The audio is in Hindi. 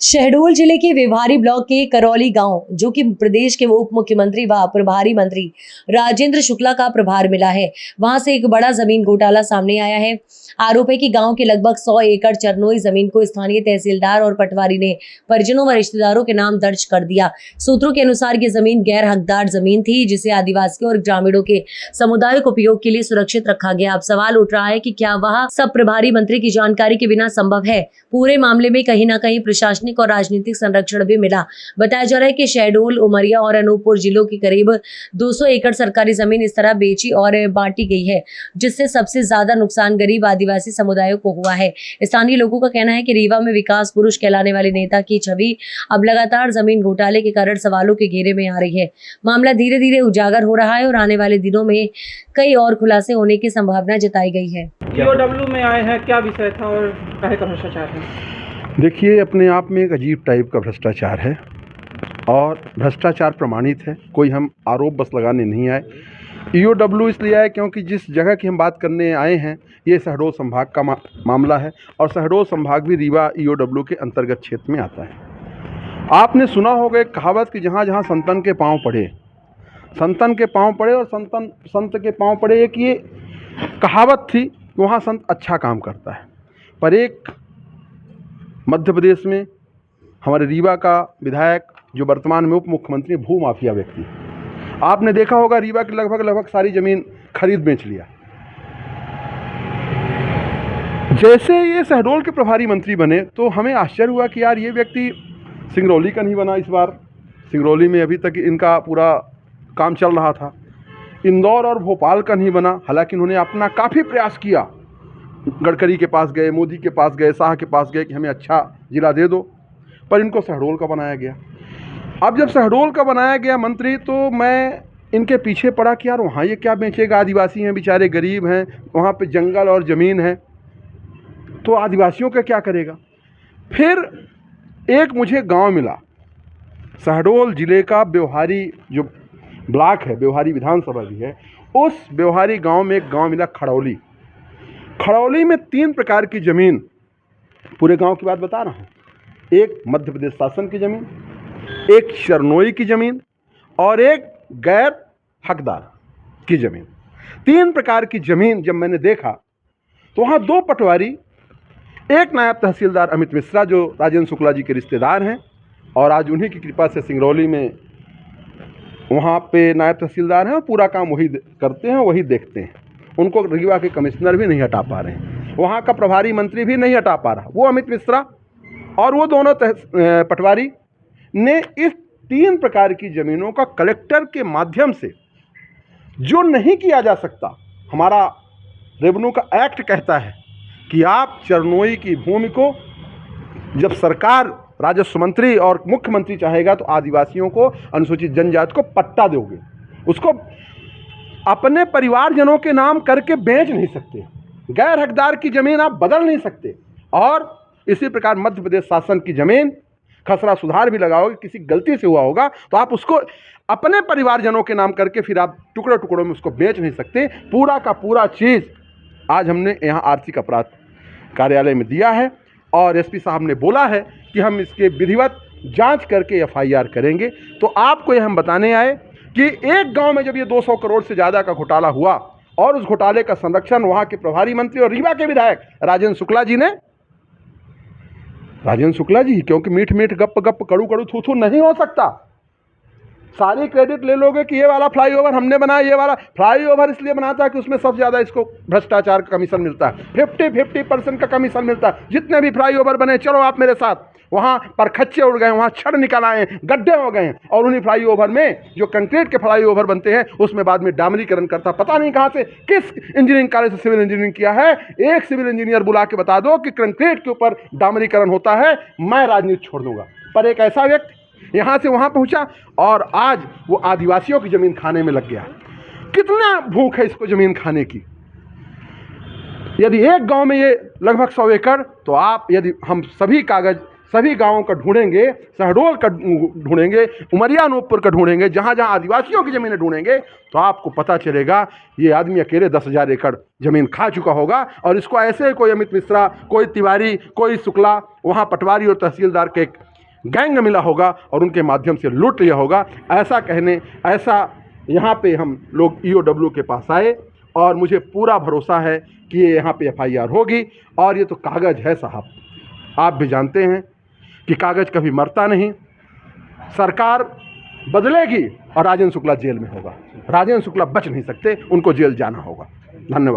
शहडोल जिले के विभारी ब्लॉक के करौली गांव, जो कि प्रदेश के उप मुख्यमंत्री व प्रभारी मंत्री राजेंद्र शुक्ला का प्रभार मिला है, वहां से एक बड़ा जमीन घोटाला सामने आया है। आरोप है कि गांव के लगभग 100 एकड़ चरनोई जमीन को स्थानीय तहसीलदार और पटवारी ने परिजनों व रिश्तेदारों के नाम दर्ज कर दिया। सूत्रों के अनुसार ये जमीन गैर हकदार जमीन थी, जिसे आदिवासियों और ग्रामीणों के सामुदायिक उपयोग के लिए सुरक्षित रखा गया। अब सवाल उठ रहा है कि क्या वह सब प्रभारी मंत्री की जानकारी के बिना संभव है। पूरे मामले में कहीं न कहीं प्रशासनिक और राजनीतिक संरक्षण भी मिला। बताया जा रहा है कि शहडोल, उमरिया और अनूपपुर जिलों की करीब 200 एकड़ सरकारी जमीन इस तरह बेची और बांटी गई है, जिससे सबसे ज्यादा नुकसान गरीब आदिवासी समुदायों को हुआ है। स्थानीय लोगों का कहना है कि रीवा में विकास पुरुष कहलाने वाले नेता की छवि अब लगातार जमीन घोटाले के कारण सवालों के घेरे में आ रही है। मामला धीरे धीरे उजागर हो रहा है और आने वाले दिनों में कई और खुलासे होने की संभावना जताई गई है। ईओडब्ल्यू में आए हैं, क्या विषय था और काहे का भ्रष्टाचार है? देखिए, अपने आप में एक अजीब टाइप का भ्रष्टाचार है और भ्रष्टाचार प्रमाणित है। कोई हम आरोप बस लगाने नहीं आए। ईओडब्ल्यू इसलिए आए क्योंकि जिस जगह की हम बात करने आए हैं ये शहडोल संभाग का मामला है और शहडोल संभाग भी रीवा ईओडब्ल्यू के अंतर्गत क्षेत्र में आता है। आपने सुना होगा एक कहावत कि जहाँ जहाँ संतन के पाँव पड़े, संतन के पाँव पड़े और संत के पाँव पड़े, एक ये कहावत थी, वहाँ संत अच्छा काम करता है। पर एक मध्य प्रदेश में हमारे रीवा का विधायक, जो वर्तमान में उप मुख्यमंत्री, भू माफिया व्यक्ति, आपने देखा होगा रीवा की लगभग सारी जमीन खरीद बेच लिया। जैसे ये शहडोल के प्रभारी मंत्री बने तो हमें आश्चर्य हुआ कि यार ये व्यक्ति सिंगरौली का नहीं बना। इस बार सिंगरौली में अभी तक इनका पूरा काम चल रहा था। इंदौर और भोपाल का नहीं बना, हालांकि उन्होंने अपना काफ़ी प्रयास किया। गडकरी के पास गए, मोदी के पास गए, शाह के पास गए कि हमें अच्छा जिला दे दो, पर इनको शहडोल का बनाया गया। अब जब शहडोल का बनाया गया मंत्री तो मैं इनके पीछे पड़ा कि यार वहाँ ये क्या बेचेगा, आदिवासी हैं बेचारे, गरीब हैं, वहाँ पे जंगल और ज़मीन है, तो आदिवासियों का क्या करेगा। फिर एक मुझे गांव मिला, शहडोल ज़िले का व्यवहारी जो ब्लॉक है, व्यवहारी विधानसभा भी है, उस व्यवहारी गांव में एक गांव मिला खड़ौली। खड़ौली में 3 प्रकार की ज़मीन, पूरे गांव की बात बता रहा हूँ, एक मध्य प्रदेश शासन की ज़मीन, एक चरनोई की ज़मीन और एक गैर हकदार की ज़मीन। 3 प्रकार की ज़मीन जब मैंने देखा तो वहाँ 2 पटवारी, एक नायब तहसीलदार अमित मिश्रा जो राजेंद्र शुक्ला जी के रिश्तेदार हैं और आज उन्हीं की कृपा से सिंगरौली में वहाँ पे नायब तहसीलदार हैं और पूरा काम वही करते हैं, वही देखते हैं। उनको रीवा के कमिश्नर भी नहीं हटा पा रहे हैं, वहाँ का प्रभारी मंत्री भी नहीं हटा पा रहा, वो अमित मिश्रा और वो दोनों पटवारी ने इस 3 प्रकार की ज़मीनों का कलेक्टर के माध्यम से, जो नहीं किया जा सकता, हमारा रेवेन्यू का एक्ट कहता है कि आप चरनोई की भूमि को जब सरकार, राजस्व मंत्री और मुख्यमंत्री चाहेगा तो आदिवासियों को, अनुसूचित जनजाति को पट्टा दोगे, उसको अपने परिवारजनों के नाम करके बेच नहीं सकते, गैर हकदार की ज़मीन आप बदल नहीं सकते। और इसी प्रकार मध्य प्रदेश शासन की ज़मीन खसरा सुधार भी लगाओगे, किसी गलती से हुआ होगा तो आप उसको अपने परिवारजनों के नाम करके फिर आप टुकड़ों टुकड़ों में उसको बेच नहीं सकते। पूरा का पूरा चीज़ आज हमने यहाँ आर्थिक अपराध कार्यालय में दिया है और एसपी साहब ने बोला है कि हम इसके विधिवत जांच करके एफआईआर करेंगे। तो आपको ये हम बताने आए कि एक गांव में जब ये 200 करोड़ से ज़्यादा का घोटाला हुआ और उस घोटाले का संरक्षण वहाँ के प्रभारी मंत्री और रीवा के विधायक राजेंद्र शुक्ला जी ने, राजेंद्र शुक्ला जी, क्योंकि मीठ मीठ गप गप कड़ू कड़ू थू थू नहीं हो सकता। सारी क्रेडिट ले लोगे कि ये वाला फ्लाईओवर हमने बनाया, ये वाला फ्लाईओवर इसलिए बनाता है कि उसमें सबसे ज़्यादा इसको भ्रष्टाचार का कमीशन मिलता है, 50% का कमीशन मिलता है। जितने भी फ्लाईओवर बने, चलो आप मेरे साथ, वहाँ पर खच्चे उड़ गए, वहाँ छड़ निकल आए, गड्ढे हो गए हैं और उन्हीं फ्लाईओवर में जो कंक्रीट के फ्लाईओवर बनते हैं उसमें बाद में डामरीकरण करता, पता नहीं कहाँ से, किस इंजीनियरिंग कॉलेज से सिविल इंजीनियरिंग किया है। एक सिविल इंजीनियर बुला के बता दो कि कंक्रीट के ऊपर डामरीकरण होता है, मैं राजनीति छोड़ दूंगा। पर एक ऐसा व्यक्ति यहाँ से वहाँ पहुँचा और आज वो आदिवासियों की ज़मीन खाने में लग गया। कितना भूख है इसको ज़मीन खाने की। यदि एक गांव में ये लगभग 100 एकड़, तो आप यदि हम सभी कागज़ सभी गांवों का ढूंढेंगे, शहडोल का ढूंढेंगे, उमरिया अनूपपुर का ढूंढेंगे, जहाँ जहाँ आदिवासियों की ज़मीनें ढूंढेंगे तो आपको पता चलेगा ये आदमी अकेले 10,000 एकड़ ज़मीन खा चुका होगा। और इसको ऐसे कोई अमित मिश्रा, कोई तिवारी, कोई शुक्ला, वहाँ पटवारी और तहसीलदार के गैंग मिला होगा और उनके माध्यम से लूट लिया होगा। ऐसा यहाँ पे हम लोग ईओडब्ल्यू के पास आए और मुझे पूरा भरोसा है कि ये यहाँ पे एफआईआर होगी। और ये तो कागज़ है साहब, आप भी जानते हैं कि कागज़ कभी मरता नहीं। सरकार बदलेगी और राजेंद्र शुक्ला जेल में होगा। राजेंद्र शुक्ला बच नहीं सकते, उनको जेल जाना होगा। धन्यवाद।